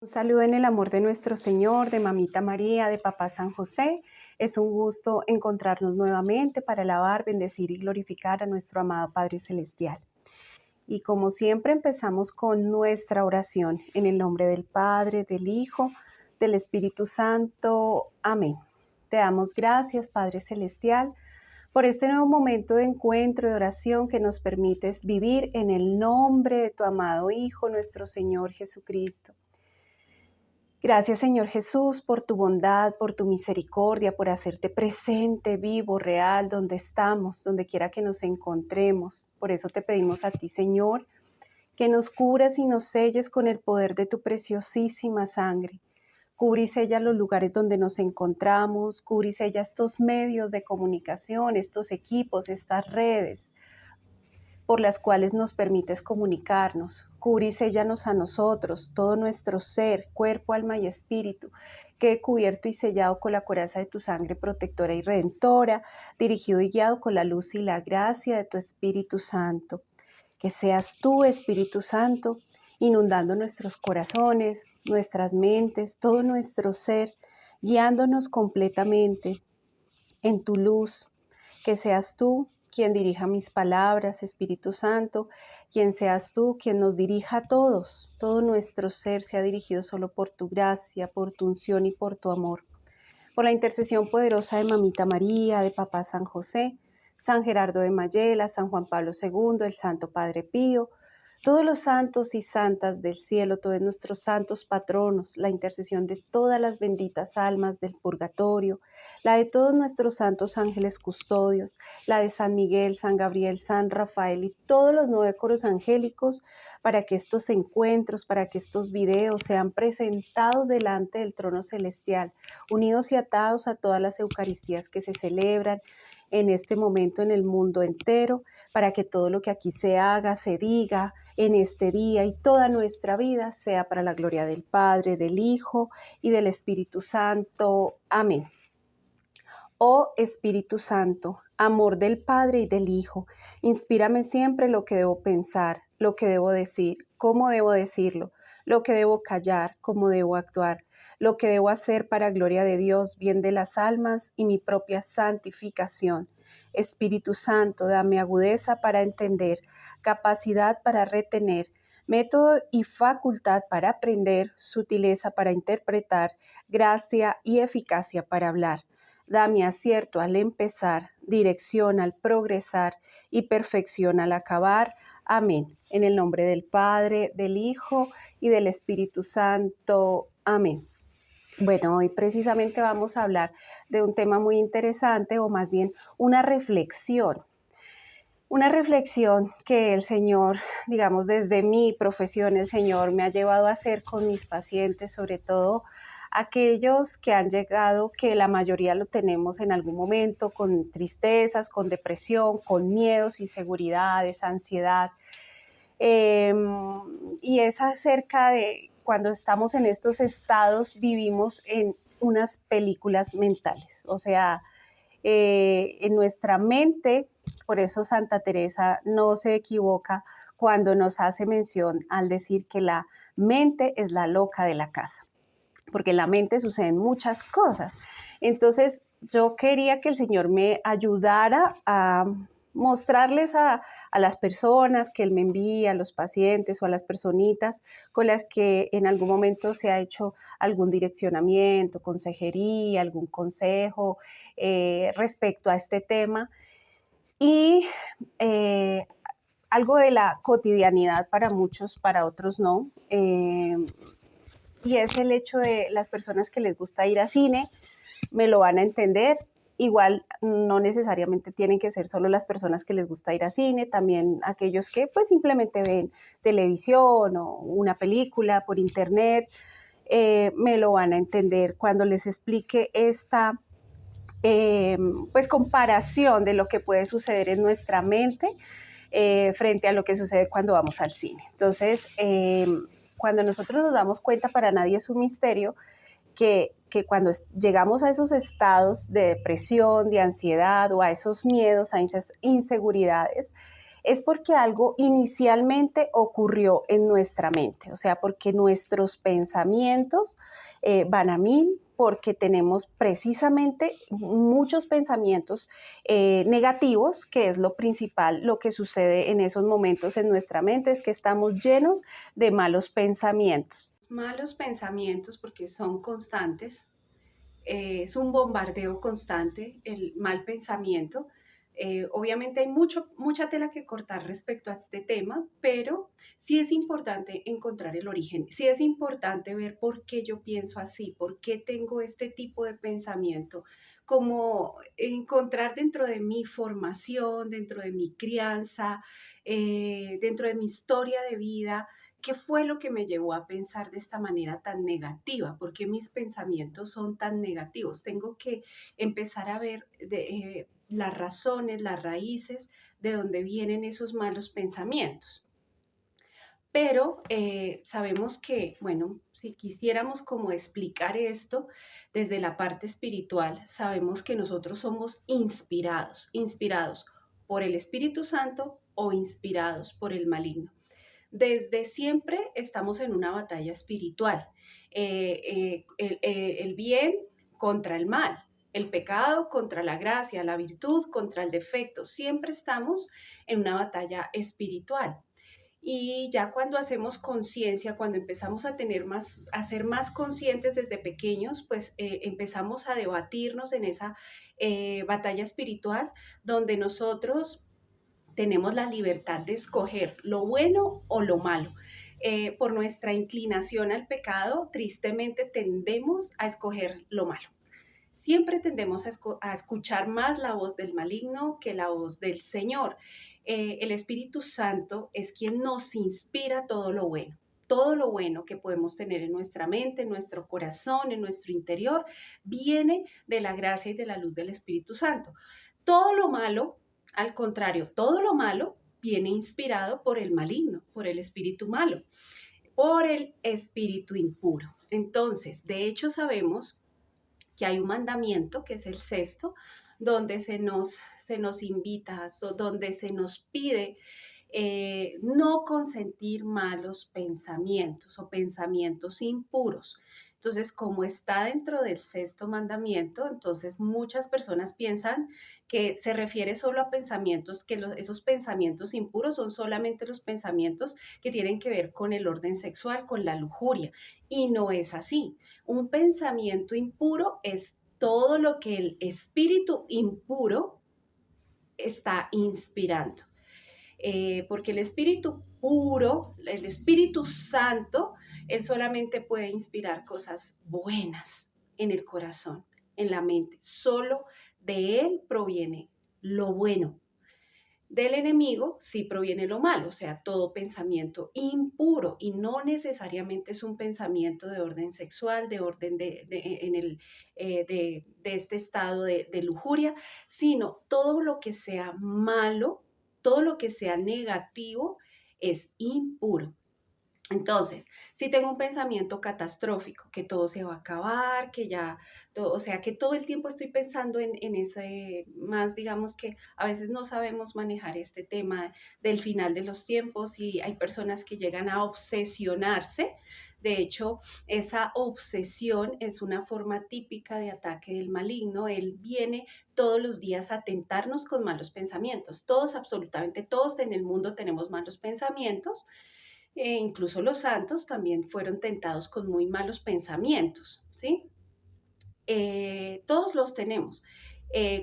Un saludo en el amor de nuestro Señor, de Mamita María, de Papá San José. Es un gusto encontrarnos nuevamente para alabar, bendecir y glorificar a nuestro amado Padre Celestial. Y como siempre empezamos con nuestra oración en el nombre del Padre, del Hijo, del Espíritu Santo. Amén. Te damos gracias, Padre Celestial, por este nuevo momento de encuentro y de oración que nos permites vivir en el nombre de tu amado Hijo, nuestro Señor Jesucristo. Gracias, Señor Jesús, por tu bondad, por tu misericordia, por hacerte presente, vivo, real, donde estamos, donde quiera que nos encontremos. Por eso te pedimos a ti, Señor, que nos cubras y nos selles con el poder de tu preciosísima sangre. Cubre y sella los lugares donde nos encontramos, cubre y sella estos medios de comunicación, estos equipos, estas redes por las cuales nos permites comunicarnos. Cubre y séllanos a nosotros, todo nuestro ser, cuerpo, alma y espíritu, quede cubierto y sellado con la coraza de tu sangre protectora y redentora, dirigido y guiado con la luz y la gracia de tu Espíritu Santo. Que seas tú, Espíritu Santo, inundando nuestros corazones, nuestras mentes, todo nuestro ser, guiándonos completamente en tu luz. Que seas tú quien dirija mis palabras, Espíritu Santo, quien seas tú quien nos dirija a todos. Todo nuestro ser sea dirigido solo por tu gracia, por tu unción y por tu amor. Por la intercesión poderosa de Mamita María, de Papá San José, San Gerardo de Mayela, San Juan Pablo II, el Santo Padre Pío, todos los santos y santas del cielo, todos nuestros santos patronos, la intercesión de todas las benditas almas del purgatorio, la de todos nuestros santos ángeles custodios, la de San Miguel, San Gabriel, San Rafael y todos los 9 coros angélicos, para que estos encuentros, para que estos videos sean presentados delante del trono celestial, unidos y atados a todas las Eucaristías que se celebran en este momento en el mundo entero, para que todo lo que aquí se haga, se diga en este día y toda nuestra vida sea para la gloria del Padre, del Hijo y del Espíritu Santo. Amén. Oh Espíritu Santo, amor del Padre y del Hijo, inspírame siempre lo que debo pensar, lo que debo decir, cómo debo decirlo, lo que debo callar, cómo debo actuar, lo que debo hacer para gloria de Dios, bien de las almas y mi propia santificación. Espíritu Santo, dame agudeza para entender, capacidad para retener, método y facultad para aprender, sutileza para interpretar, gracia y eficacia para hablar. Dame acierto al empezar, dirección al progresar y perfección al acabar. Amén. En el nombre del Padre, del Hijo y del Espíritu Santo. Amén. Bueno, hoy precisamente vamos a hablar de un tema muy interesante, o más bien una reflexión. Una reflexión que el Señor, digamos, desde mi profesión, el Señor me ha llevado a hacer con mis pacientes, sobre todo aquellos que han llegado, que la mayoría lo tenemos en algún momento, con tristezas, con depresión, con miedos, inseguridades, ansiedad. Y es acerca de cuando estamos en estos estados, vivimos en unas películas mentales, o sea, en nuestra mente. Por eso Santa Teresa no se equivoca cuando nos hace mención al decir que la mente es la loca de la casa, porque en la mente suceden muchas cosas. Entonces, yo quería que el Señor me ayudara a mostrarles a las personas que Él me envía, a los pacientes o a las personitas con las que en algún momento se ha hecho algún direccionamiento, consejería, algún consejo respecto a este tema. Y algo de la cotidianidad para muchos, para otros no. Y es el hecho de las personas que les gusta ir a cine, me lo van a entender. Igual no necesariamente tienen que ser solo las personas que les gusta ir a cine, también aquellos que pues simplemente ven televisión o una película por internet, me lo van a entender cuando les explique esta pues comparación de lo que puede suceder en nuestra mente frente a lo que sucede cuando vamos al cine. Entonces, cuando nosotros nos damos cuenta, para nadie es un misterio que cuando llegamos a esos estados de depresión, de ansiedad o a esos miedos, a esas inseguridades, es porque algo inicialmente ocurrió en nuestra mente, o sea, porque nuestros pensamientos van a mil, porque tenemos precisamente muchos pensamientos negativos, que es lo principal. Lo que sucede en esos momentos en nuestra mente es que estamos llenos de malos pensamientos. Malos pensamientos porque son constantes, es un bombardeo constante, el mal pensamiento. Obviamente hay mucha tela que cortar respecto a este tema, pero sí es importante encontrar el origen, sí es importante ver por qué yo pienso así, por qué tengo este tipo de pensamiento, como encontrar dentro de mi formación, dentro de mi crianza, dentro de mi historia de vida, ¿qué fue lo que me llevó a pensar de esta manera tan negativa? ¿Por qué mis pensamientos son tan negativos? Tengo que empezar a ver las razones, las raíces de dónde vienen esos malos pensamientos. Pero sabemos que, bueno, si quisiéramos como explicar esto desde la parte espiritual, sabemos que nosotros somos inspirados por el Espíritu Santo o inspirados por el maligno. Desde siempre estamos en una batalla espiritual. El bien contra el mal, el pecado contra la gracia, la virtud contra el defecto. Siempre estamos en una batalla espiritual. Y ya cuando hacemos conciencia, cuando empezamos a ser más conscientes desde pequeños, pues empezamos a debatirnos en esa batalla espiritual donde nosotros tenemos la libertad de escoger lo bueno o lo malo. Por nuestra inclinación al pecado, tristemente tendemos a escoger lo malo. Siempre tendemos a escuchar más la voz del maligno que la voz del Señor. El Espíritu Santo es quien nos inspira todo lo bueno que podemos tener en nuestra mente, en nuestro corazón, en nuestro interior, viene de la gracia y de la luz del Espíritu Santo. Todo lo malo, al contrario, todo lo malo viene inspirado por el maligno, por el espíritu malo, por el espíritu impuro. Entonces, de hecho sabemos que hay un mandamiento, que es el sexto, donde se nos invita, donde se nos pide no consentir malos pensamientos o pensamientos impuros. Entonces, como está dentro del sexto mandamiento, entonces muchas personas piensan que se refiere solo a pensamientos, que esos pensamientos impuros son solamente los pensamientos que tienen que ver con el orden sexual, con la lujuria. Y no es así. Un pensamiento impuro es todo lo que el espíritu impuro está inspirando. Porque el Espíritu puro, el Espíritu Santo, Él solamente puede inspirar cosas buenas en el corazón, en la mente. Solo de Él proviene lo bueno. Del enemigo sí proviene lo malo, o sea, todo pensamiento impuro, y no necesariamente es un pensamiento de orden sexual, de orden de este estado de lujuria, sino todo lo que sea malo, todo lo que sea negativo es impuro. Entonces, si tengo un pensamiento catastrófico, que todo se va a acabar, que ya, todo, o sea, que todo el tiempo estoy pensando en ese, más digamos que a veces no sabemos manejar este tema del final de los tiempos y hay personas que llegan a obsesionarse. De hecho, esa obsesión es una forma típica de ataque del maligno. Él viene todos los días a tentarnos con malos pensamientos. Todos, absolutamente todos en el mundo tenemos malos pensamientos. Incluso los santos también fueron tentados con muy malos pensamientos, ¿sí? Todos los tenemos.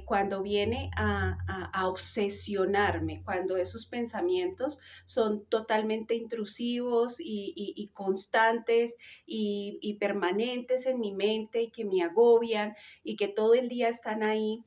Cuando viene a obsesionarme, cuando esos pensamientos son totalmente intrusivos y constantes y permanentes en mi mente y que me agobian y que todo el día están ahí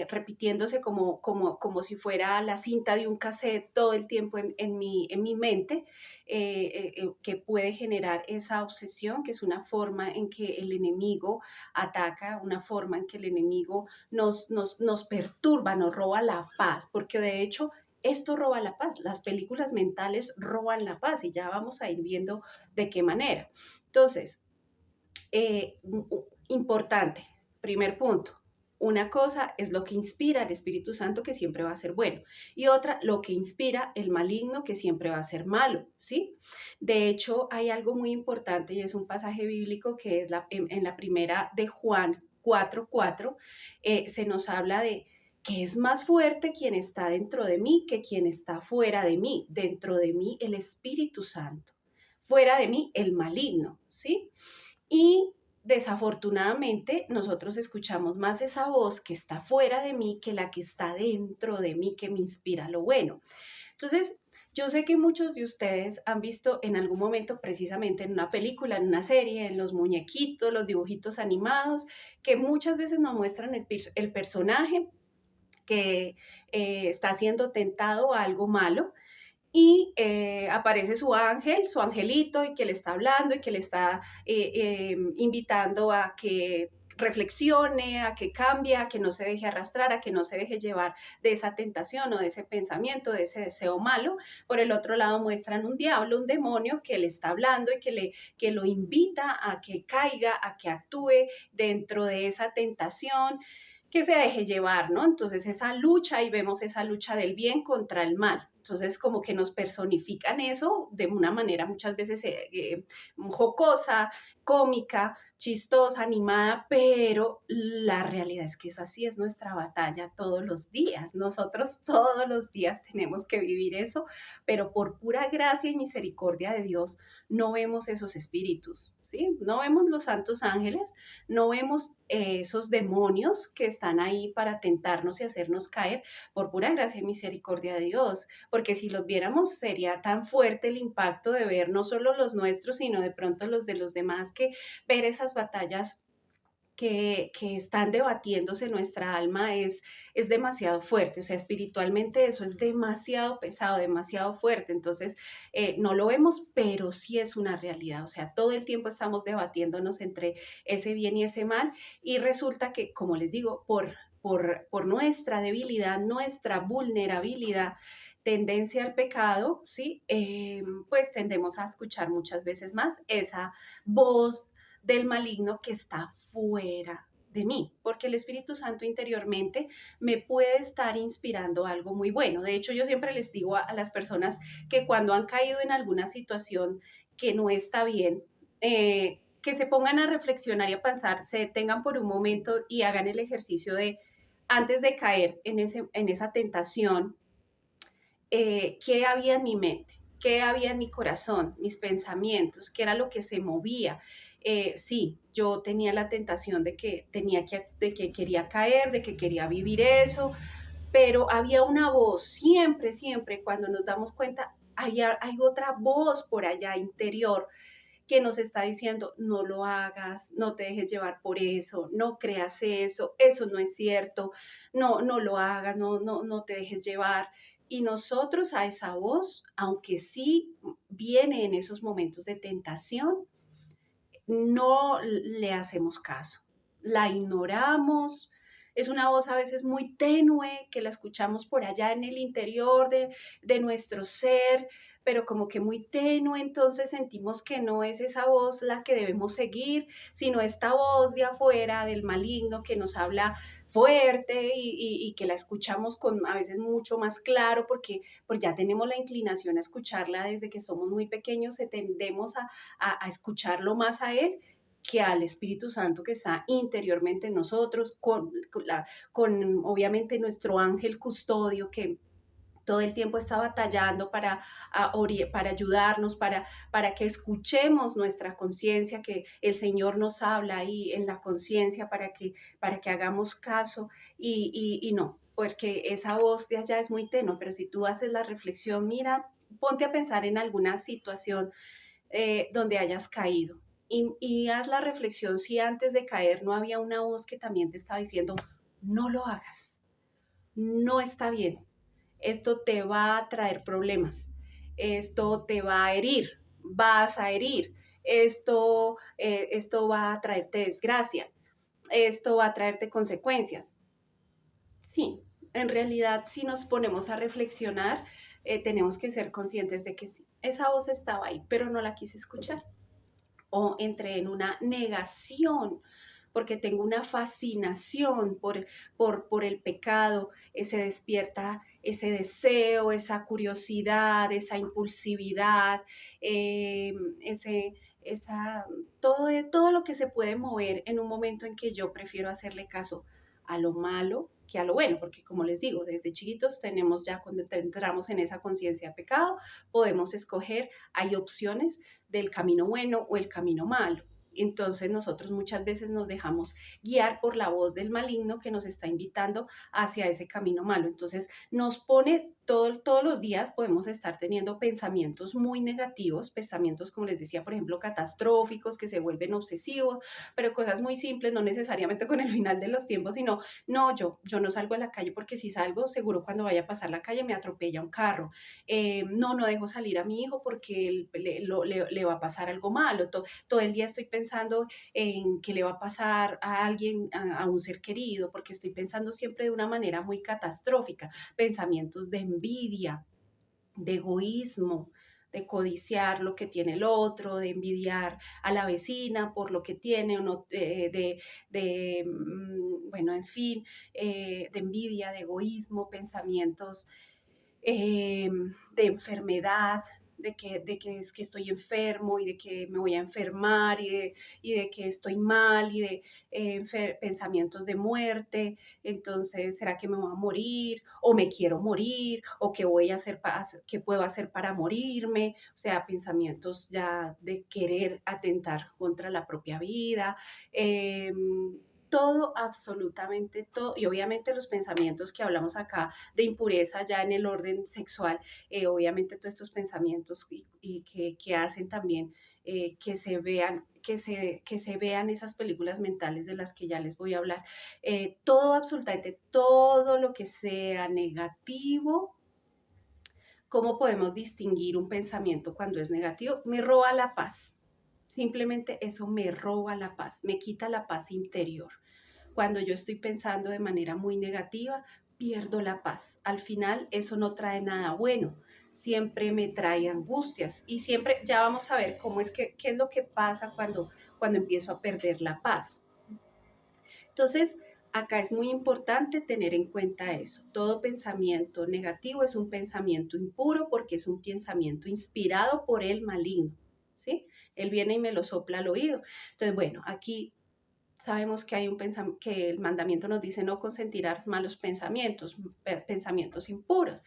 repitiéndose como si fuera la cinta de un cassette todo el tiempo en mi mente, que puede generar esa obsesión, que es una forma en que el enemigo ataca, una forma en que el enemigo nos perturba, nos roba la paz, porque de hecho esto roba la paz, las películas mentales roban la paz y ya vamos a ir viendo de qué manera. Entonces, importante, primer punto. una cosa es lo que inspira el Espíritu Santo, que siempre va a ser bueno, y otra, lo que inspira el maligno, que siempre va a ser malo, ¿sí? De hecho, hay algo muy importante y es un pasaje bíblico que es en la primera de Juan 4:4, se nos habla de que es más fuerte quien está dentro de mí que quien está fuera de mí. Dentro de mí el Espíritu Santo, fuera de mí el maligno, ¿sí? Y desafortunadamente nosotros escuchamos más esa voz que está fuera de mí que la que está dentro de mí, que me inspira lo bueno. Entonces, yo sé que muchos de ustedes han visto en algún momento, precisamente en una película, en una serie, en los muñequitos, los dibujitos animados, que muchas veces nos muestran el personaje que está siendo tentado a algo malo y aparece su ángel, su angelito, y que le está hablando y que le está invitando a que reflexione, a que cambie, a que no se deje arrastrar, a que no se deje llevar de esa tentación o de ese pensamiento, de ese deseo malo. Por el otro lado muestran un diablo, un demonio que le está hablando y que lo invita a que caiga, a que actúe dentro de esa tentación, que se deje llevar, ¿no? Entonces esa lucha, y vemos esa lucha del bien contra el mal. Entonces como que nos personifican eso de una manera muchas veces jocosa, cómica, chistosa, animada, pero la realidad es que eso así es nuestra batalla todos los días. Nosotros todos los días tenemos que vivir eso, pero por pura gracia y misericordia de Dios no vemos esos espíritus, ¿sí? No vemos los santos ángeles, no vemos esos demonios que están ahí para tentarnos y hacernos caer, por pura gracia y misericordia de Dios, porque si los viéramos sería tan fuerte el impacto de ver no solo los nuestros, sino de pronto los de los demás, que ver esas batallas que están debatiéndose en nuestra alma es demasiado fuerte, o sea, espiritualmente eso es demasiado pesado, demasiado fuerte, entonces no lo vemos, pero sí es una realidad, o sea, todo el tiempo estamos debatiéndonos entre ese bien y ese mal, y resulta que, como les digo, por nuestra debilidad, nuestra vulnerabilidad, tendencia al pecado, ¿sí? Pues tendemos a escuchar muchas veces más esa voz del maligno que está fuera de mí, porque el Espíritu Santo interiormente me puede estar inspirando algo muy bueno. De hecho, yo siempre les digo a las personas que cuando han caído en alguna situación que no está bien, que se pongan a reflexionar y a pensar, se detengan por un momento y hagan el ejercicio de, antes de caer en esa tentación, qué había en mi mente, qué había en mi corazón, mis pensamientos, qué era lo que se movía. Sí, yo tenía la tentación de que quería caer, de que quería vivir eso, pero había una voz, siempre, siempre, cuando nos damos cuenta, hay otra voz por allá interior que nos está diciendo, no lo hagas, no te dejes llevar por eso, no creas eso no es cierto, no lo hagas, no te dejes llevar. Y nosotros a esa voz, aunque sí viene en esos momentos de tentación, no le hacemos caso, la ignoramos. Es una voz a veces muy tenue que la escuchamos por allá en el interior de nuestro ser, pero como que muy tenue, entonces sentimos que no es esa voz la que debemos seguir, sino esta voz de afuera del maligno que nos habla fuerte y que la escuchamos con a veces mucho más claro porque pues ya tenemos la inclinación a escucharla desde que somos muy pequeños, tendemos a escucharlo más a Él que al Espíritu Santo que está interiormente en nosotros, con obviamente nuestro ángel custodio que todo el tiempo está batallando para ayudarnos, para que escuchemos nuestra conciencia, que el Señor nos habla ahí en la conciencia para que hagamos caso y no, porque esa voz de allá es muy tenue, pero si tú haces la reflexión, mira, ponte a pensar en alguna situación donde hayas caído. Y haz la reflexión si antes de caer no había una voz que también te estaba diciendo, no lo hagas, no está bien, esto te va a traer problemas, esto te va a herir, vas a herir, esto va a traerte desgracia, esto va a traerte consecuencias. Sí, en realidad si nos ponemos a reflexionar, tenemos que ser conscientes de que sí, esa voz estaba ahí, pero no la quise escuchar o entré en una negación porque tengo una fascinación por el pecado, se despierta ese deseo, esa curiosidad, esa impulsividad, eh, ese, todo lo que se puede mover en un momento en que yo prefiero hacerle caso a lo malo que a lo bueno, porque como les digo, desde chiquitos tenemos ya cuando entramos en esa conciencia de pecado, podemos escoger, hay opciones del camino bueno o el camino malo. Entonces nosotros muchas veces nos dejamos guiar por la voz del maligno que nos está invitando hacia ese camino malo. Entonces nos pone todos los días, podemos estar teniendo pensamientos muy negativos, pensamientos como les decía, por ejemplo, catastróficos, que se vuelven obsesivos, pero cosas muy simples, no necesariamente con el final de los tiempos, sino, no, yo no salgo a la calle porque si salgo, seguro cuando vaya a pasar la calle me atropella un carro. No dejo salir a mi hijo porque le va a pasar algo malo. Todo el día estoy pensando en qué le va a pasar a alguien, a un ser querido, porque estoy pensando siempre de una manera muy catastrófica, pensamientos de envidia, de egoísmo, de codiciar lo que tiene el otro, de envidiar a la vecina por lo que tiene, o no, bueno, en fin, de envidia, de egoísmo, pensamientos de enfermedad, de que es que estoy enfermo y de que me voy a enfermar y de que estoy mal y de pensamientos de muerte. Entonces, ¿será que me voy a morir? ¿O me quiero morir? ¿O qué voy a hacer, qué puedo hacer para morirme? O sea, pensamientos ya de querer atentar contra la propia vida. Eh, todo, absolutamente todo, y obviamente los pensamientos que hablamos acá de impureza ya en el orden sexual, obviamente todos estos pensamientos y que hacen también que se vean esas películas mentales de las que ya les voy a hablar. Todo, absolutamente todo lo que sea negativo. ¿Cómo podemos distinguir un pensamiento cuando es negativo? Me roba la paz. Simplemente eso me roba la paz, me quita la paz interior. Cuando yo estoy pensando de manera muy negativa, pierdo la paz. Al final eso no trae nada bueno, siempre me trae angustias y siempre, ya vamos a ver cómo es que, qué es lo que pasa cuando empiezo a perder la paz. Entonces, acá es muy importante tener en cuenta eso. Todo pensamiento negativo es un pensamiento impuro porque es un pensamiento inspirado por el maligno, ¿sí? Él viene y me lo sopla al oído. Entonces, bueno, aquí sabemos que hay que el mandamiento nos dice no consentirás malos pensamientos, pensamientos impuros.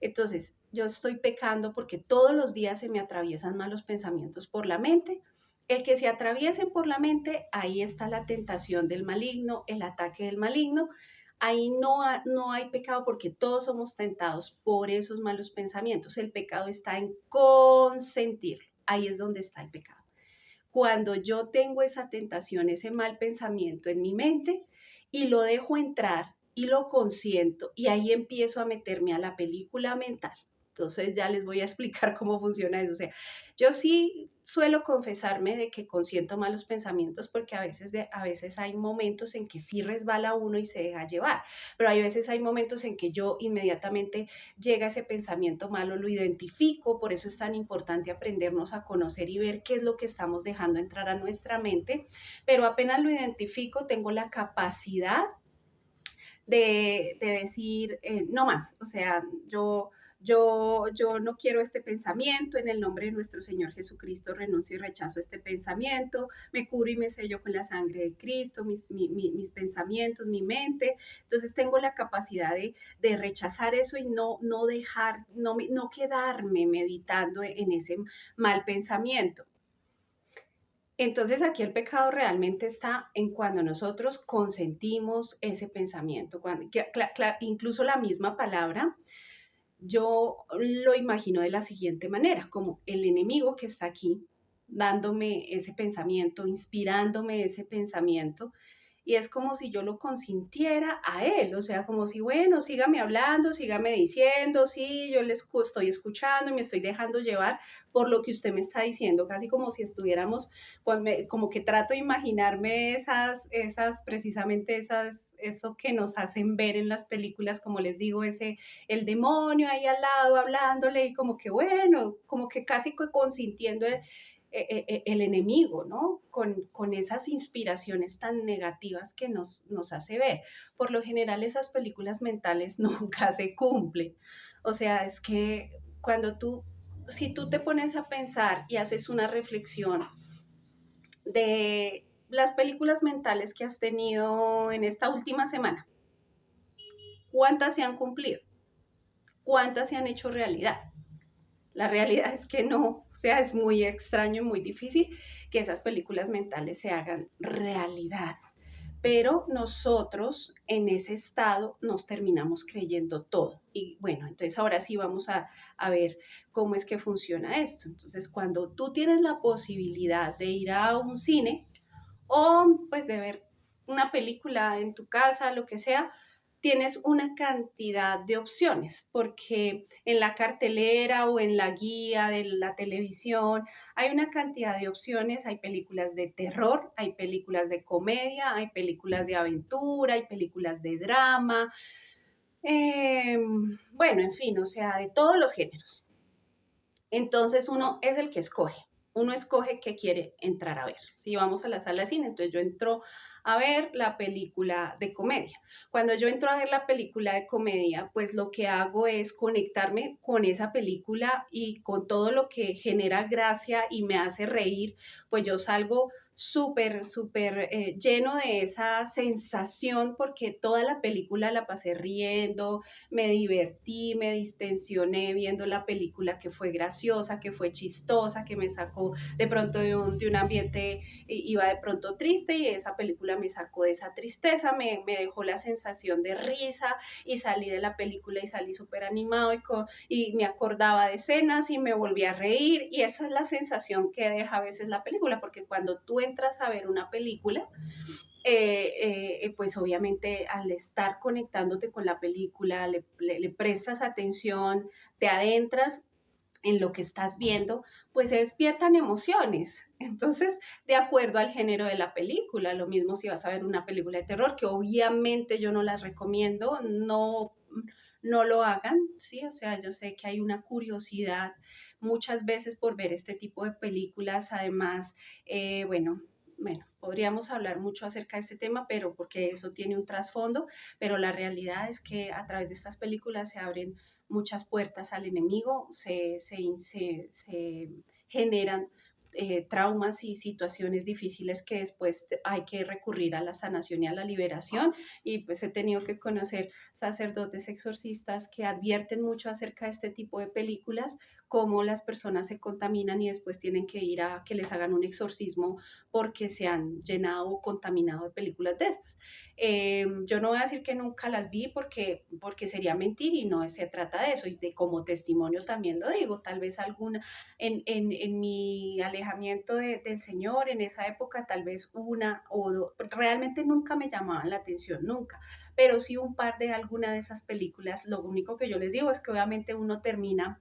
Entonces, yo estoy pecando porque todos los días se me atraviesan malos pensamientos por la mente. El que se atraviesen por la mente, ahí está la tentación del maligno, el ataque del maligno. Ahí no hay pecado porque todos somos tentados por esos malos pensamientos. El pecado está en consentirlo. Ahí es donde está el pecado. Cuando yo tengo esa tentación, ese mal pensamiento en mi mente y lo dejo entrar y lo consiento y ahí empiezo a meterme a la película mental. Entonces ya les voy a explicar cómo funciona eso. O sea, yo sí suelo confesarme de que consiento malos pensamientos porque a veces hay momentos en que sí resbala uno y se deja llevar, pero hay momentos en que yo inmediatamente llega ese pensamiento malo, lo identifico, por eso es tan importante aprendernos a conocer y ver qué es lo que estamos dejando entrar a nuestra mente, pero apenas lo identifico, tengo la capacidad de decir, no más, o sea, yo no quiero este pensamiento, en el nombre de nuestro Señor Jesucristo renuncio y rechazo este pensamiento, me cubro y me sello con la sangre de Cristo, mis pensamientos, mi mente. Entonces tengo la capacidad de rechazar eso y no dejar, no quedarme meditando en ese mal pensamiento. Entonces aquí el pecado realmente está en cuando nosotros consentimos ese pensamiento, incluso la misma palabra, yo lo imagino de la siguiente manera, como el enemigo que está aquí dándome ese pensamiento, inspirándome ese pensamiento, y es como si yo lo consintiera a él, o sea, como si, bueno, sígame hablando, sígame diciendo, sí, yo le estoy escuchando y me estoy dejando llevar por lo que usted me está diciendo, casi como si estuviéramos, como que trato de imaginarme precisamente eso que nos hacen ver en las películas, como les digo, el demonio ahí al lado hablándole y como que, bueno, como que casi consintiendo el enemigo, ¿no? Con esas inspiraciones tan negativas que nos hace ver. Por lo general, esas películas mentales nunca se cumplen. O sea, es que si tú te pones a pensar y haces una reflexión de las películas mentales que has tenido en esta última semana, ¿cuántas se han cumplido? ¿Cuántas se han hecho realidad? La realidad es que no, o sea, es muy extraño y muy difícil que esas películas mentales se hagan realidad. Pero nosotros en ese estado nos terminamos creyendo todo. Y bueno, entonces ahora sí vamos a ver cómo es que funciona esto. Entonces, cuando tú tienes la posibilidad de ir a un cine o pues de ver una película en tu casa, lo que sea, tienes una cantidad de opciones, porque en la cartelera o en la guía de la televisión hay una cantidad de opciones, hay películas de terror, hay películas de comedia, hay películas de aventura, hay películas de drama, bueno, en fin, o sea, de todos los géneros. Entonces uno es el que escoge. Uno escoge qué quiere entrar a ver. Si vamos a la sala de cine, entonces yo entro a ver la película de comedia. Cuando yo entro a ver la película de comedia, pues lo que hago es conectarme con esa película y con todo lo que genera gracia y me hace reír, pues yo salgo súper lleno de esa sensación porque toda la película la pasé riendo, me divertí, me distensioné viendo la película que fue graciosa, que fue chistosa, que me sacó de pronto de un ambiente, iba de pronto triste y esa película me sacó de esa tristeza, me dejó la sensación de risa y salí de la película y salí súper animado y me acordaba de escenas y me volví a reír y eso es la sensación que deja a veces la película, porque cuando tú entras a ver una película, pues obviamente al estar conectándote con la película, le prestas atención, te adentras en lo que estás viendo, pues se despiertan emociones. Entonces, de acuerdo al género de la película, lo mismo si vas a ver una película de terror, que obviamente yo no las recomiendo, no lo hagan, ¿sí? O sea, yo sé que hay una curiosidad muchas veces por ver este tipo de películas, además, bueno, podríamos hablar mucho acerca de este tema, pero porque eso tiene un trasfondo, pero la realidad es que a través de estas películas se abren muchas puertas al enemigo, se generan traumas y situaciones difíciles que después hay que recurrir a la sanación y a la liberación. Y pues he tenido que conocer sacerdotes exorcistas que advierten mucho acerca de este tipo de películas, cómo las personas se contaminan y después tienen que ir a que les hagan un exorcismo porque se han llenado o contaminado de películas de estas. Yo no voy a decir que nunca las vi porque sería mentir y no se trata de eso. Y de, como testimonio también lo digo, tal vez alguna, en mi alejamiento del Señor, en esa época, tal vez una o dos, realmente nunca me llamaban la atención, nunca, pero sí un par de alguna de esas películas. Lo único que yo les digo es que obviamente uno termina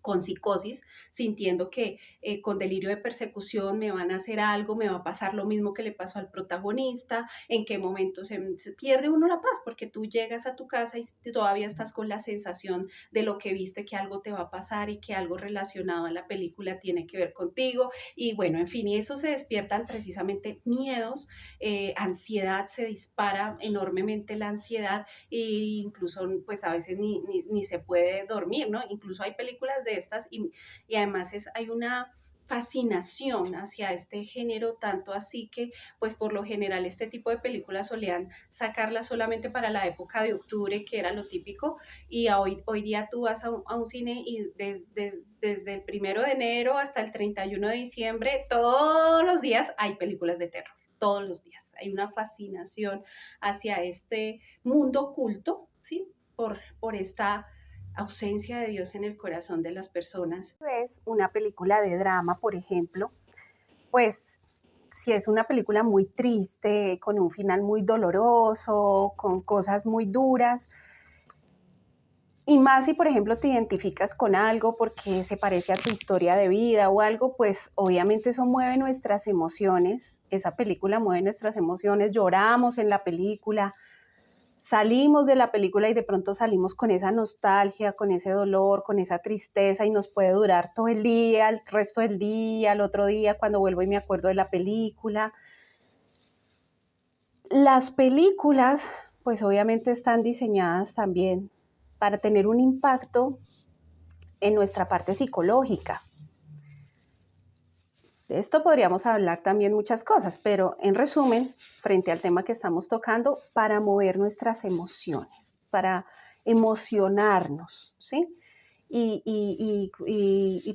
con psicosis, sintiendo que con delirio de persecución me van a hacer algo, me va a pasar lo mismo que le pasó al protagonista, en qué momento se pierde uno la paz, porque tú llegas a tu casa y todavía estás con la sensación de lo que viste, que algo te va a pasar y que algo relacionado a la película tiene que ver contigo, y bueno, en fin, y eso se despiertan precisamente miedos, ansiedad, se dispara enormemente la ansiedad e incluso pues a veces ni se puede dormir, ¿no? Incluso hay películas de estas y además hay una fascinación hacia este género, tanto así que pues por lo general este tipo de películas solían sacarlas solamente para la época de octubre, que era lo típico, y hoy día tú vas a un cine y desde el 1 de enero hasta el 31 de diciembre, todos los días hay películas de terror, todos los días. Hay una fascinación hacia este mundo oculto, ¿sí? Por esta ausencia de Dios en el corazón de las personas. Es una película de drama, por ejemplo, pues si es una película muy triste, con un final muy doloroso, con cosas muy duras, y más si, por ejemplo, te identificas con algo porque se parece a tu historia de vida o algo, pues obviamente eso mueve nuestras emociones, esa película mueve nuestras emociones, lloramos en la película, salimos de la película y de pronto salimos con esa nostalgia, con ese dolor, con esa tristeza y nos puede durar todo el día, el resto del día, el otro día cuando vuelvo y me acuerdo de la película. Las películas, pues obviamente están diseñadas también para tener un impacto en nuestra parte psicológica. De esto podríamos hablar también muchas cosas, pero en resumen, frente al tema que estamos tocando, para mover nuestras emociones, para emocionarnos, ¿sí? Y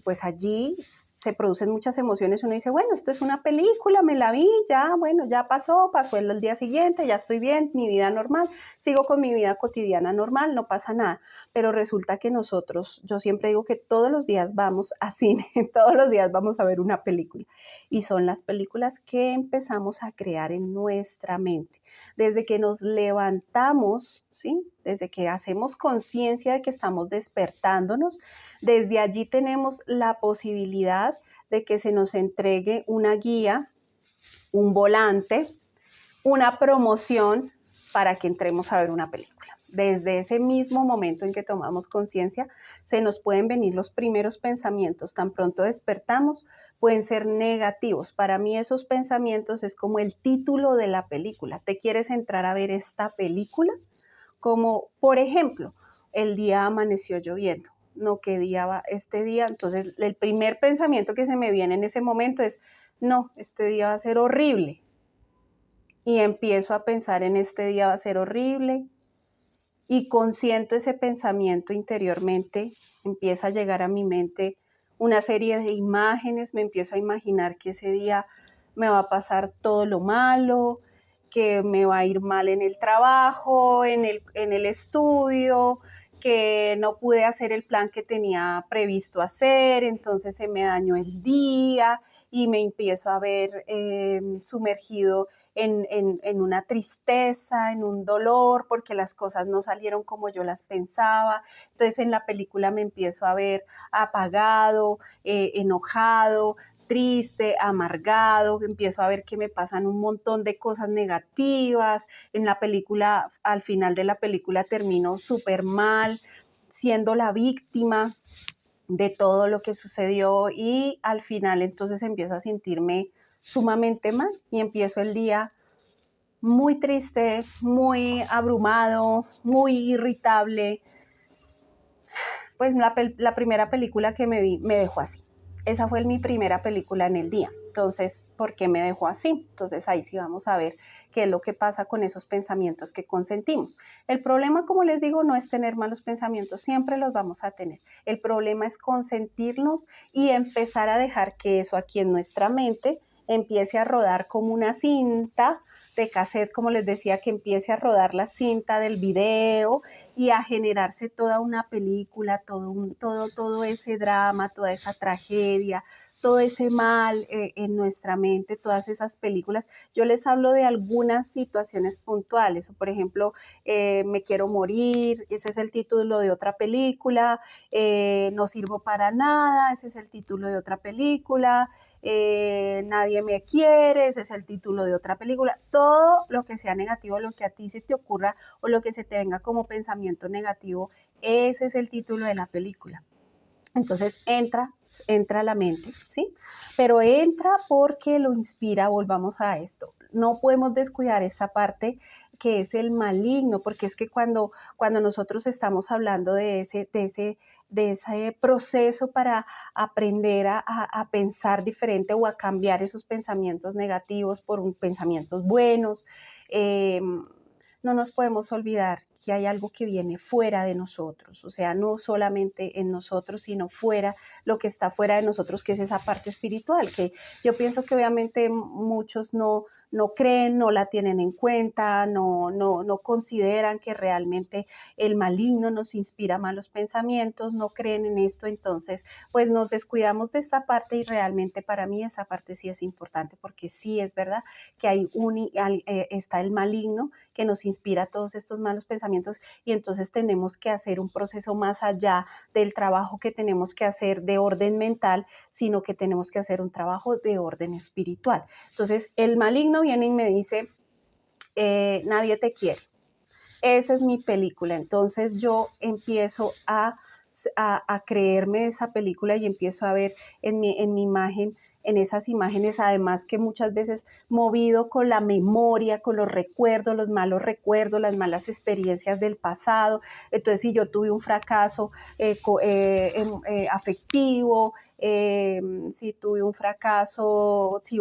pues allí se producen muchas emociones. Uno dice, bueno, esto es una película, me la vi, ya, bueno, ya pasó el día siguiente, ya estoy bien, mi vida normal, sigo con mi vida cotidiana normal, no pasa nada. Pero resulta que nosotros, yo siempre digo que todos los días vamos a cine, todos los días vamos a ver una película. Y son las películas que empezamos a crear en nuestra mente. Desde que nos levantamos, ¿sí? Desde que hacemos conciencia de que estamos despertándonos, desde allí tenemos la posibilidad de que se nos entregue una guía, un volante, una promoción para que entremos a ver una película. Desde ese mismo momento en que tomamos conciencia, se nos pueden venir los primeros pensamientos. Tan pronto despertamos, pueden ser negativos. Para mí esos pensamientos es como el título de la película. ¿Te quieres entrar a ver esta película? Como, por ejemplo, el día amaneció lloviendo. No, ¿qué día va este día? Entonces, el primer pensamiento que se me viene en ese momento es, no, este día va a ser horrible. Y empiezo a pensar en este día va a ser horrible y consiento ese pensamiento interiormente, empieza a llegar a mi mente una serie de imágenes, me empiezo a imaginar que ese día me va a pasar todo lo malo, que me va a ir mal en el trabajo, en el estudio, que no pude hacer el plan que tenía previsto hacer, entonces se me dañó el día y me empiezo a ver sumergido en una tristeza, en un dolor, porque las cosas no salieron como yo las pensaba. Entonces en la película me empiezo a ver apagado, enojado, triste, amargado, empiezo a ver que me pasan un montón de cosas negativas. En la película, al final de la película termino súper mal, siendo la víctima de todo lo que sucedió y al final entonces empiezo a sentirme sumamente mal y empiezo el día muy triste, muy abrumado, muy irritable. Pues la primera película que me vi me dejó así. Esa fue mi primera película en el día. Entonces, ¿por qué me dejó así? Entonces ahí sí vamos a ver qué es lo que pasa con esos pensamientos que consentimos. El problema, como les digo, no es tener malos pensamientos, siempre los vamos a tener. El problema es consentirlos y empezar a dejar que eso aquí en nuestra mente empiece a rodar como una cinta de cassette, como les decía, que empiece a rodar la cinta del video y a generarse toda una película, todo ese drama, toda esa tragedia, todo ese mal en nuestra mente, todas esas películas. Yo les hablo de algunas situaciones puntuales, o por ejemplo, me quiero morir, ese es el título de otra película, no sirvo para nada, ese es el título de otra película, nadie me quiere, ese es el título de otra película. Todo lo que sea negativo, lo que a ti se te ocurra o lo que se te venga como pensamiento negativo, ese es el título de la película. Entonces entra a la mente, ¿sí? Pero entra porque lo inspira, volvamos a esto. No podemos descuidar esa parte que es el maligno, porque es que cuando nosotros estamos hablando de ese proceso para aprender a pensar diferente o a cambiar esos pensamientos negativos por pensamientos buenos, no nos podemos olvidar que hay algo que viene fuera de nosotros, o sea, no solamente en nosotros, sino fuera, lo que está fuera de nosotros, que es esa parte espiritual, que yo pienso que obviamente muchos no creen, no la tienen en cuenta, no consideran que realmente el maligno nos inspira malos pensamientos, no creen en esto, entonces pues nos descuidamos de esta parte y realmente para mí esa parte sí es importante porque sí es verdad que está el maligno que nos inspira todos estos malos pensamientos y entonces tenemos que hacer un proceso más allá del trabajo que tenemos que hacer de orden mental, sino que tenemos que hacer un trabajo de orden espiritual. Entonces el maligno viene y me dice, nadie te quiere, esa es mi película. Entonces yo empiezo a creerme esa película y empiezo a ver en mi imagen, en esas imágenes, además que muchas veces movido con la memoria, con los recuerdos, los malos recuerdos, las malas experiencias del pasado. Entonces, si yo tuve un fracaso afectivo, si tuve un fracaso, si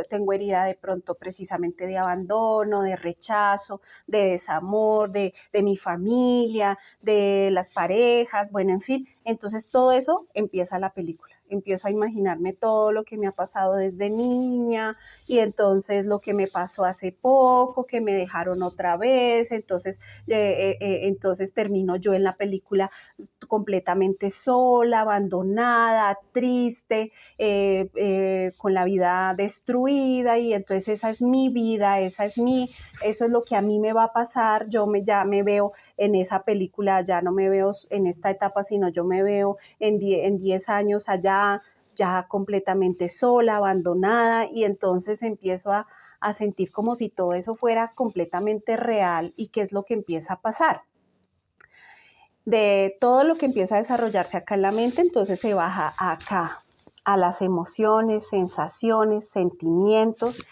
tengo herida de pronto precisamente de abandono, de rechazo, de desamor, de mi familia, de las parejas, bueno, en fin, entonces todo eso empieza la película. Empiezo a imaginarme todo lo que me ha pasado desde niña y entonces lo que me pasó hace poco, que me dejaron otra vez, entonces termino yo en la película completamente sola, abandonada, triste, con la vida destruida y entonces esa es mi vida, eso es lo que a mí me va a pasar, ya me veo en esa película, ya no me veo en esta etapa, sino yo me veo en 10 años allá, ya completamente sola, abandonada, y entonces empiezo a sentir como si todo eso fuera completamente real y qué es lo que empieza a pasar. De todo lo que empieza a desarrollarse acá en la mente, entonces se baja acá, a las emociones, sensaciones, sentimientos,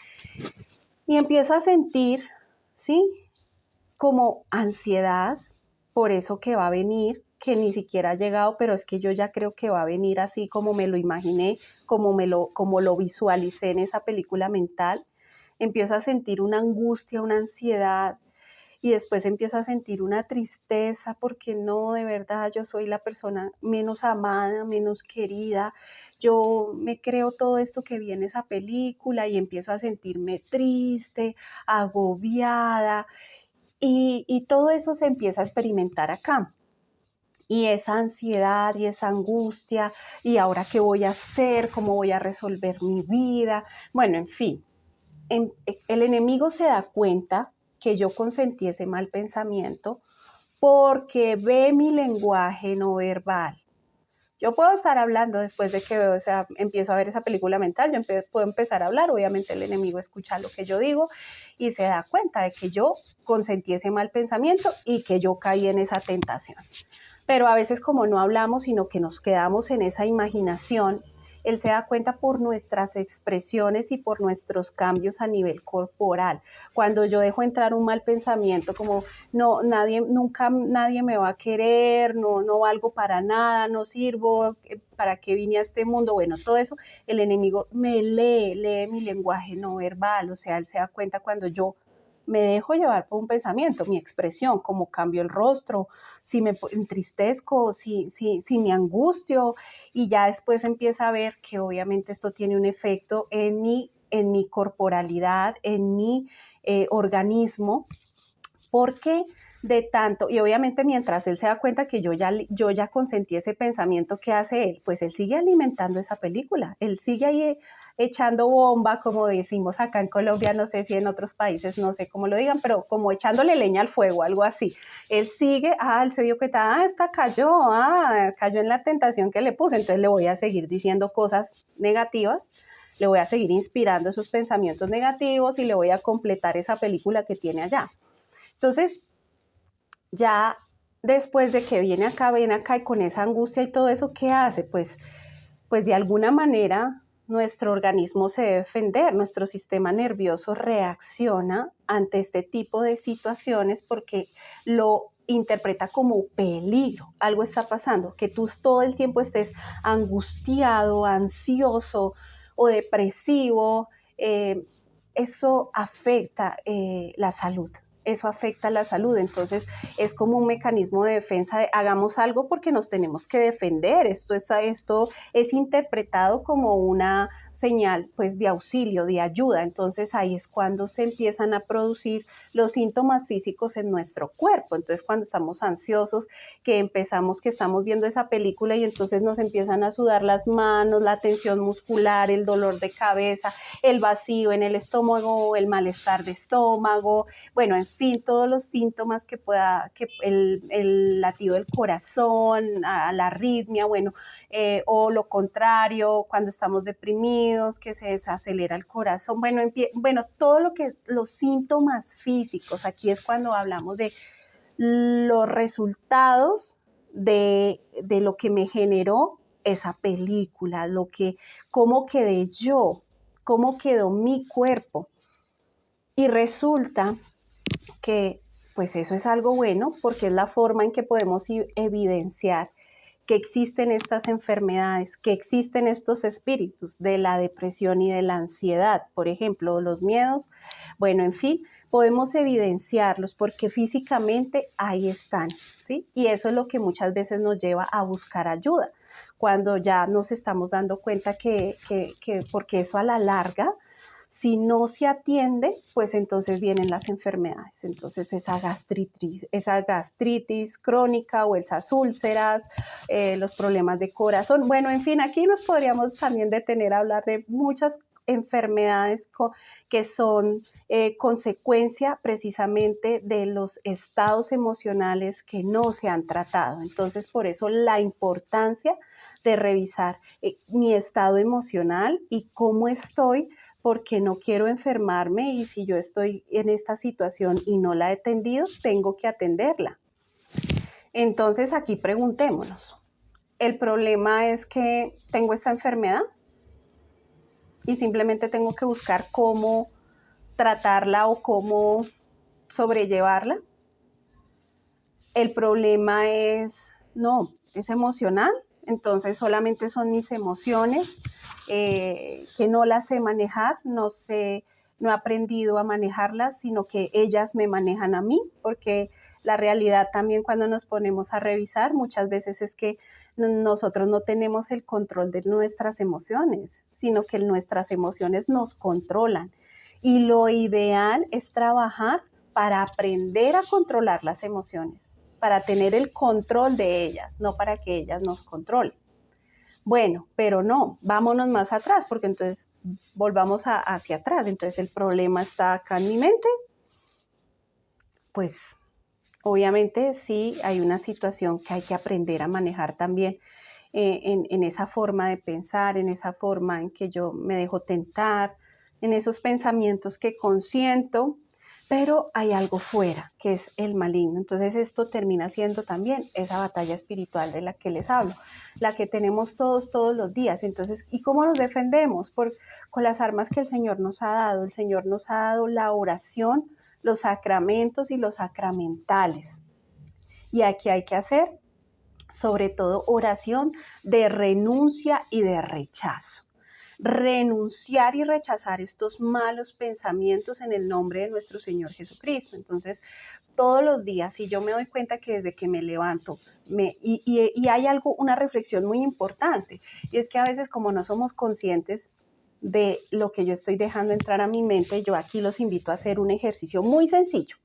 y empiezo a sentir, ¿sí? Como ansiedad por eso que va a venir, que ni siquiera ha llegado, pero es que yo ya creo que va a venir así como me lo imaginé, como lo visualicé en esa película mental. Empiezo a sentir una angustia, una ansiedad, y después empiezo a sentir una tristeza porque no, de verdad, yo soy la persona menos amada, menos querida. Yo me creo todo esto que vi en esa película y empiezo a sentirme triste, agobiada, y todo eso se empieza a experimentar acá. Y esa ansiedad y esa angustia, y ahora qué voy a hacer, cómo voy a resolver mi vida. Bueno, en fin, el enemigo se da cuenta que yo consentí ese mal pensamiento porque ve mi lenguaje no verbal. Yo puedo estar hablando después de que veo, empiezo a ver esa película mental, puedo empezar a hablar, obviamente el enemigo escucha lo que yo digo y se da cuenta de que yo consentí ese mal pensamiento y que yo caí en esa tentación. Pero a veces como no hablamos, sino que nos quedamos en esa imaginación, él se da cuenta por nuestras expresiones y por nuestros cambios a nivel corporal. Cuando yo dejo entrar un mal pensamiento como no, nunca nadie me va a querer, no valgo para nada, no sirvo, ¿para qué vine a este mundo? Bueno, todo eso, el enemigo lee mi lenguaje no verbal, o sea, él se da cuenta cuando yo me dejo llevar por un pensamiento, mi expresión, cómo cambio el rostro, si me entristezco, si me angustio, y ya después empieza a ver que obviamente esto tiene un efecto en mi corporalidad, en mi organismo, porque de tanto, y obviamente mientras él se da cuenta que yo ya consentí ese pensamiento, ¿qué hace él? Pues él sigue alimentando esa película, él sigue ahí echando bomba, como decimos acá en Colombia, no sé si en otros países, no sé cómo lo digan, pero como echándole leña al fuego, algo así. Él sigue, él se dio cuenta, esta cayó en la tentación que le puse, entonces le voy a seguir diciendo cosas negativas, le voy a seguir inspirando esos pensamientos negativos y le voy a completar esa película que tiene allá. Entonces, ya después de que viene acá y con esa angustia y todo eso, ¿qué hace? Pues de alguna manera nuestro organismo se debe defender, nuestro sistema nervioso reacciona ante este tipo de situaciones porque lo interpreta como peligro, algo está pasando, que tú todo el tiempo estés angustiado, ansioso o depresivo, eso afecta la salud. Eso afecta la salud, entonces es como un mecanismo de defensa de hagamos algo porque nos tenemos que defender, esto es interpretado como una señal pues de auxilio, de ayuda, entonces ahí es cuando se empiezan a producir los síntomas físicos en nuestro cuerpo, entonces cuando estamos ansiosos, que estamos viendo esa película y entonces nos empiezan a sudar las manos, la tensión muscular, el dolor de cabeza, el vacío en el estómago, el malestar de estómago, bueno, en fin, todos los síntomas que el latido del corazón, la arritmia, bueno, o lo contrario, cuando estamos deprimidos, que se desacelera el corazón, bueno, todo lo que los síntomas físicos, aquí es cuando hablamos los resultados de lo que me generó esa película, cómo quedé yo, cómo quedó mi cuerpo. Y resulta que pues eso es algo bueno porque es la forma en que podemos evidenciar que existen estas enfermedades, que existen estos espíritus de la depresión y de la ansiedad, por ejemplo, los miedos. Bueno, en fin, podemos evidenciarlos porque físicamente ahí están, ¿sí? Y eso es lo que muchas veces nos lleva a buscar ayuda, cuando ya nos estamos dando cuenta que porque eso a la larga, si no se atiende, pues entonces vienen las enfermedades. Entonces esa gastritis crónica o esas úlceras, los problemas de corazón. Bueno, en fin, aquí nos podríamos también detener a hablar de muchas enfermedades que son consecuencia precisamente de los estados emocionales que no se han tratado. Entonces, por eso la importancia de revisar mi estado emocional y cómo estoy, porque no quiero enfermarme y si yo estoy en esta situación y no la he atendido, tengo que atenderla. Entonces aquí preguntémonos, ¿el problema es que tengo esta enfermedad y simplemente tengo que buscar cómo tratarla o cómo sobrellevarla? El problema es emocional, entonces solamente son mis emociones que no las sé manejar, no he aprendido a manejarlas, sino que ellas me manejan a mí, porque la realidad también cuando nos ponemos a revisar muchas veces es que nosotros no tenemos el control de nuestras emociones, sino que nuestras emociones nos controlan. Y lo ideal es trabajar para aprender a controlar las emociones, para tener el control de ellas, no para que ellas nos controlen. Bueno, pero no, vámonos más atrás, porque entonces volvamos hacia atrás. Entonces el problema está acá en mi mente. Pues obviamente sí hay una situación que hay que aprender a manejar también en esa forma de pensar, en esa forma en que yo me dejo tentar, en esos pensamientos que consiento, pero hay algo fuera, que es el maligno. Entonces esto termina siendo también esa batalla espiritual de la que les hablo, la que tenemos todos los días. Entonces, ¿y cómo nos defendemos? Con las armas que el Señor nos ha dado. El Señor nos ha dado la oración, los sacramentos y los sacramentales. Y aquí hay que hacer, sobre todo, oración de renuncia y de rechazo. Renunciar y rechazar estos malos pensamientos en el nombre de nuestro Señor Jesucristo. Entonces, todos los días, si yo me doy cuenta que desde que me levanto, y hay una reflexión muy importante, y es que a veces como no somos conscientes de lo que yo estoy dejando entrar a mi mente, yo aquí los invito a hacer un ejercicio muy sencillo.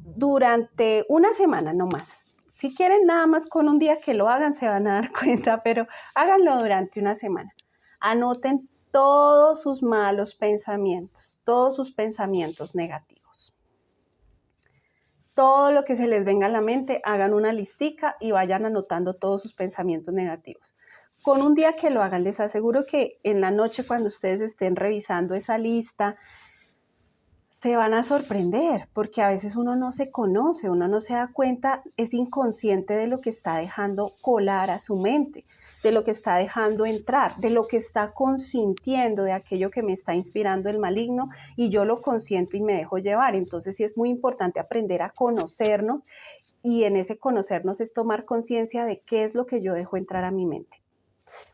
Durante una semana, no más. Si quieren nada más con un día que lo hagan, se van a dar cuenta, pero háganlo durante una semana. Anoten todos sus malos pensamientos, todos sus pensamientos negativos. Todo lo que se les venga a la mente, hagan una listica y vayan anotando todos sus pensamientos negativos. Con un día que lo hagan, les aseguro que en la noche cuando ustedes estén revisando esa lista, se van a sorprender, porque a veces uno no se conoce, uno no se da cuenta, es inconsciente de lo que está dejando colar a su mente, de lo que está dejando entrar, de lo que está consintiendo, de aquello que me está inspirando el maligno, y yo lo consiento y me dejo llevar. Entonces sí es muy importante aprender a conocernos, y en ese conocernos es tomar conciencia de qué es lo que yo dejo entrar a mi mente.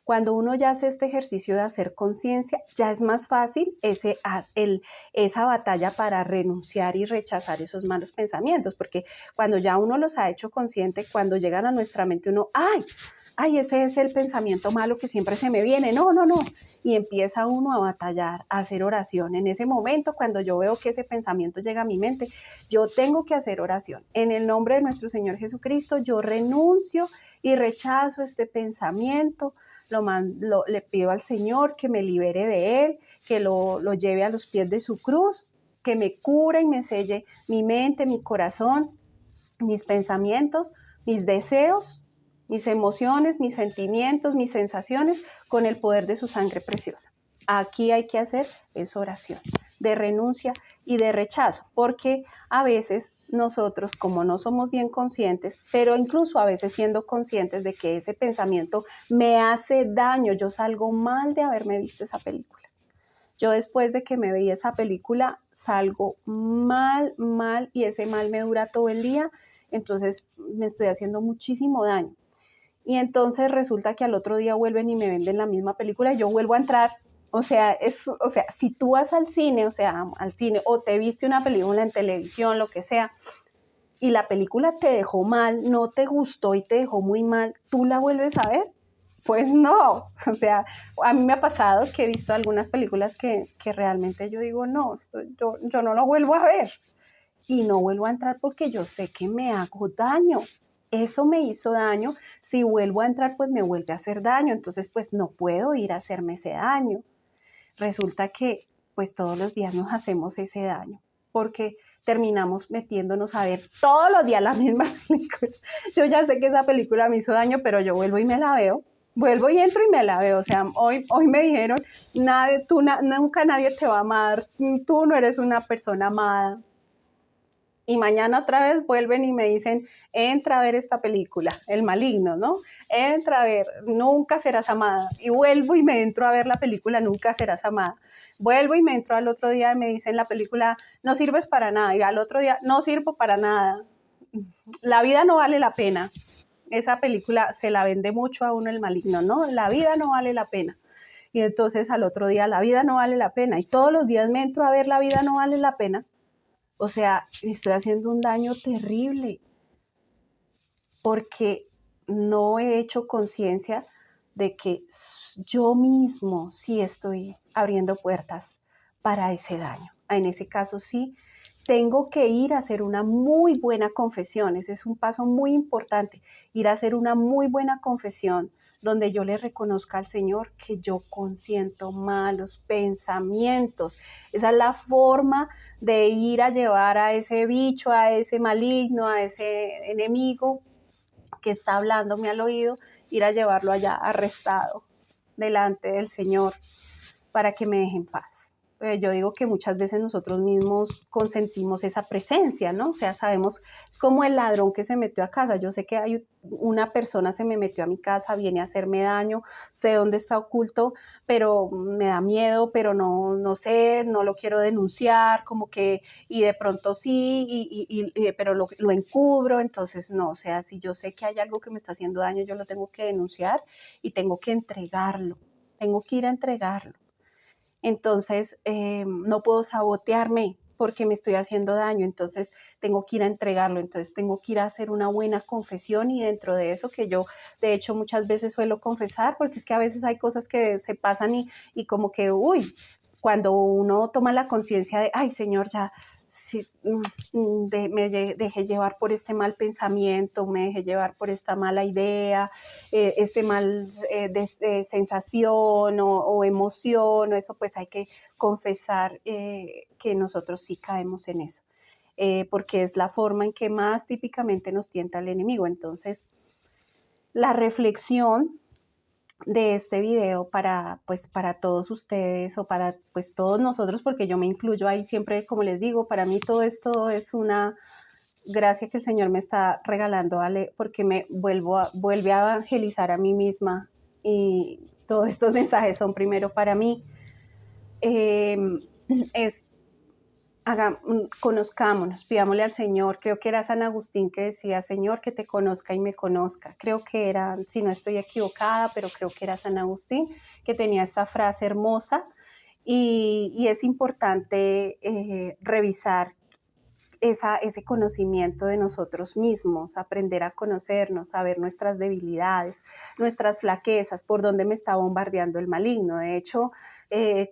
Cuando uno ya hace este ejercicio de hacer conciencia, ya es más fácil esa batalla para renunciar y rechazar esos malos pensamientos, porque cuando ya uno los ha hecho consciente, cuando llegan a nuestra mente uno, ¡ay, ese es el pensamiento malo que siempre se me viene! No, y empieza uno a batallar, a hacer oración. En ese momento, cuando yo veo que ese pensamiento llega a mi mente, yo tengo que hacer oración. En el nombre de nuestro Señor Jesucristo, yo renuncio y rechazo este pensamiento. Le pido al Señor que me libere de él, que lo lleve a los pies de su cruz, que me cure y me selle mi mente, mi corazón, mis pensamientos, mis deseos, mis emociones, mis sentimientos, mis sensaciones, con el poder de su sangre preciosa. Aquí hay que hacer esa oración de renuncia y de rechazo, porque a veces nosotros, como no somos bien conscientes, pero incluso a veces siendo conscientes de que ese pensamiento me hace daño, yo salgo mal de haberme visto esa película. Yo después de que me veí esa película salgo mal, mal y ese mal me dura todo el día, entonces me estoy haciendo muchísimo daño. Y entonces resulta que al otro día vuelven y me venden la misma película y yo vuelvo a entrar. O sea, si tú vas al cine, o te viste una película en televisión, lo que sea, y la película te dejó mal, no te gustó y te dejó muy mal, ¿tú la vuelves a ver? Pues no, o sea, a mí me ha pasado que he visto algunas películas que realmente yo digo, no, yo no lo vuelvo a ver y no vuelvo a entrar porque yo sé que me hago daño. Eso me hizo daño, si vuelvo a entrar pues me vuelve a hacer daño, entonces pues no puedo ir a hacerme ese daño. Resulta que pues todos los días nos hacemos ese daño porque terminamos metiéndonos a ver todos los días la misma película. Yo ya sé que esa película me hizo daño, pero yo vuelvo y me la veo. Vuelvo y entro y me la veo. O sea, hoy me dijeron, nunca nadie te va a amar, tú no eres una persona amada. Y mañana otra vez vuelven y me dicen, entra a ver esta película, El Maligno, ¿no? Entra a ver, Nunca serás amada. Y vuelvo y me entro a ver la película, Nunca serás amada. Vuelvo y me entro al otro día y me dicen la película, no sirves para nada. Y al otro día, no sirvo para nada. La vida no vale la pena. Esa película se la vende mucho a uno El Maligno, ¿no? La vida no vale la pena. Y entonces al otro día, la vida no vale la pena. Y todos los días me entro a ver La vida no vale la pena. O sea, me estoy haciendo un daño terrible porque no he hecho conciencia de que yo mismo sí estoy abriendo puertas para ese daño. En ese caso sí, tengo que ir a hacer una muy buena confesión. Ese es un paso muy importante, ir a hacer una muy buena confesión donde yo le reconozca al Señor que yo consiento malos pensamientos. Esa es la forma de ir a llevar a ese bicho, a ese maligno, a ese enemigo que está hablándome al oído, ir a llevarlo allá arrestado delante del Señor para que me deje en paz. Yo digo que muchas veces nosotros mismos consentimos esa presencia, ¿no? O sea, sabemos, es como el ladrón que se metió a casa. Yo sé que hay una persona se me metió a mi casa, viene a hacerme daño, sé dónde está oculto, pero me da miedo, pero no sé, no lo quiero denunciar, como que, y de pronto sí, pero lo encubro, entonces no, o sea, si yo sé que hay algo que me está haciendo daño, yo lo tengo que denunciar y tengo que entregarlo, tengo que ir a entregarlo. Entonces no puedo sabotearme porque me estoy haciendo daño, entonces tengo que ir a entregarlo, entonces tengo que ir a hacer una buena confesión y dentro de eso que yo de hecho muchas veces suelo confesar, porque es que a veces hay cosas que se pasan y como que, uy, cuando uno toma la conciencia de, ay Señor, ya, sí, me dejé llevar por este mal pensamiento, me dejé llevar por esta mala idea, este mal sensación o emoción, o eso pues hay que confesar que nosotros sí caemos en eso, porque es la forma en que más típicamente nos tienta el enemigo. Entonces, la reflexión de este video para todos ustedes o para pues todos nosotros, porque yo me incluyo ahí siempre, como les digo, para mí todo esto es una gracia que el Señor me está regalando, ¿vale? Porque vuelve a evangelizar a mí misma y todos estos mensajes son primero para mí. Es conozcámonos, pidámosle al Señor. Creo que era San Agustín que decía, Señor, que te conozca y me conozca. Creo que era, si no estoy equivocada, pero creo que era San Agustín que tenía esta frase hermosa y es importante revisar ese conocimiento de nosotros mismos, aprender a conocernos, a ver nuestras debilidades, nuestras flaquezas, por dónde me está bombardeando el maligno. De hecho,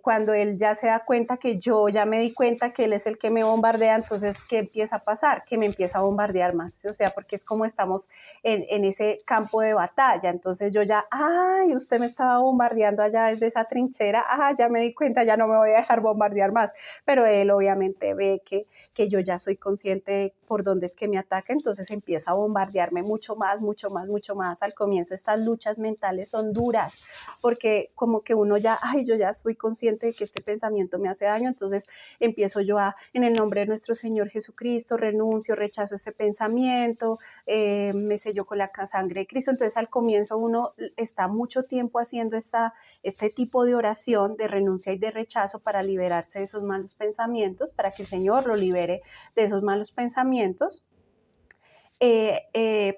cuando él ya se da cuenta que yo ya me di cuenta que él es el que me bombardea, entonces, ¿qué empieza a pasar? Que me empieza a bombardear más, o sea, porque es como estamos en ese campo de batalla, entonces yo ya, ay, usted me estaba bombardeando allá desde esa trinchera, ya me di cuenta, ya no me voy a dejar bombardear más, pero él obviamente ve que yo ya soy consciente de por dónde es que me ataca, entonces empieza a bombardearme mucho más, mucho más, mucho más. Al comienzo estas luchas mentales son duras, porque como que uno ya, ay, yo ya estoy consciente de que este pensamiento me hace daño, entonces empiezo yo en el nombre de nuestro Señor Jesucristo, renuncio, rechazo este pensamiento, me sello con la sangre de Cristo. Entonces al comienzo uno está mucho tiempo haciendo este tipo de oración de renuncia y de rechazo para liberarse de esos malos pensamientos, para que el Señor lo libere de esos malos pensamientos.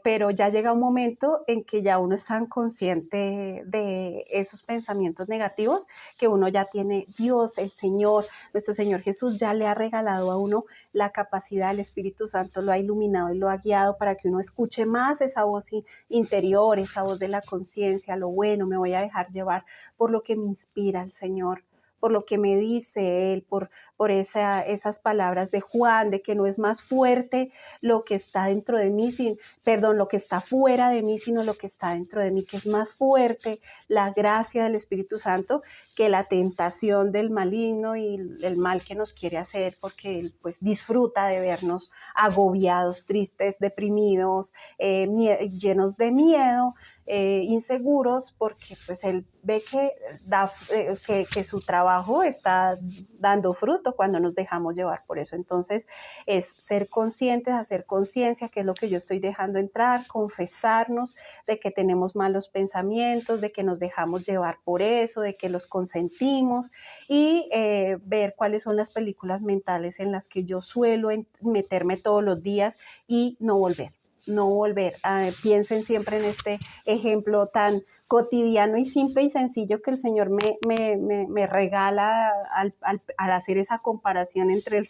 Pero ya llega un momento en que ya uno es tan consciente de esos pensamientos negativos que uno ya tiene Dios, el Señor, nuestro Señor Jesús ya le ha regalado a uno la capacidad, el Espíritu Santo lo ha iluminado y lo ha guiado para que uno escuche más esa voz interior, esa voz de la conciencia, lo bueno, me voy a dejar llevar por lo que me inspira el Señor, por lo que me dice Él, por esas palabras de Juan, de que no es más fuerte lo que está dentro de mí, lo que está fuera de mí, sino lo que está dentro de mí, que es más fuerte la gracia del Espíritu Santo que la tentación del maligno y el mal que nos quiere hacer, porque Él pues disfruta de vernos agobiados, tristes, deprimidos, llenos de miedo, inseguros, porque pues Él ve que su trabajo está dando fruto cuando nos dejamos llevar por eso. Entonces es ser conscientes, hacer conciencia, que es lo que yo estoy dejando entrar, confesarnos de que tenemos malos pensamientos, de que nos dejamos llevar por eso, de que los consentimos y ver cuáles son las películas mentales en las que yo suelo meterme todos los días y no volver. Piensen siempre en este ejemplo tan cotidiano y simple y sencillo que el Señor me regala al hacer esa comparación entre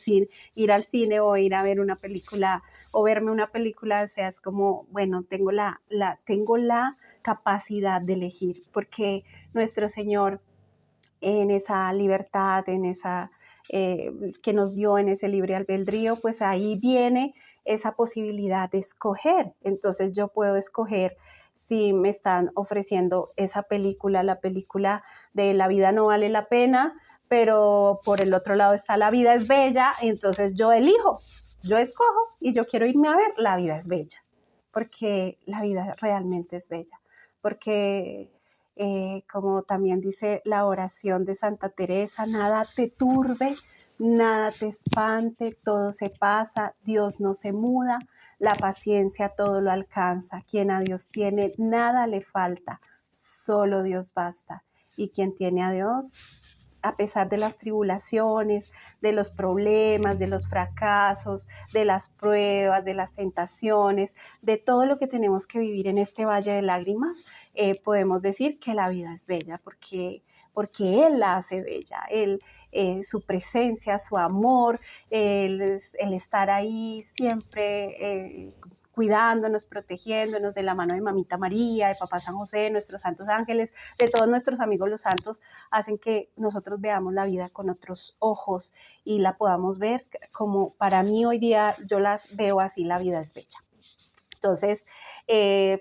ir al cine o ir a ver una película o verme una película. O sea, es como, bueno, tengo la capacidad de elegir, porque nuestro Señor en esa libertad, que nos dio en ese libre albedrío, pues ahí viene esa posibilidad de escoger. Entonces yo puedo escoger si me están ofreciendo esa película, la película de La vida no vale la pena, pero por el otro lado está La vida es bella, entonces yo elijo, yo escojo y yo quiero irme a ver La vida es bella, porque la vida realmente es bella, porque como también dice la oración de Santa Teresa, nada te turbe, nada te espante, todo se pasa, Dios no se muda, la paciencia todo lo alcanza, quien a Dios tiene, nada le falta, solo Dios basta. Y quien tiene a Dios, a pesar de las tribulaciones, de los problemas, de los fracasos, de las pruebas, de las tentaciones, de todo lo que tenemos que vivir en este valle de lágrimas, podemos decir que la vida es bella, porque Él la hace bella. Su presencia, su amor, el estar ahí siempre cuidándonos, protegiéndonos de la mano de Mamita María, de Papá San José, de nuestros santos ángeles, de todos nuestros amigos los santos, hacen que nosotros veamos la vida con otros ojos y la podamos ver como, para mí hoy día yo las veo así, la vida es bella. Entonces,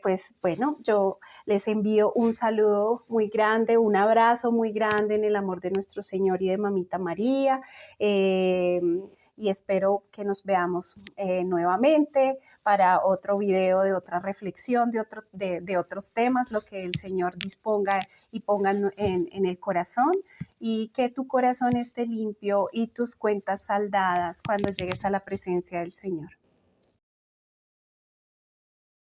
pues bueno, yo les envío un saludo muy grande, un abrazo muy grande en el amor de nuestro Señor y de Mamita María. Y espero que nos veamos nuevamente para otro video de otra reflexión, de otros temas, lo que el Señor disponga y ponga en el corazón, y que tu corazón esté limpio y tus cuentas saldadas cuando llegues a la presencia del Señor.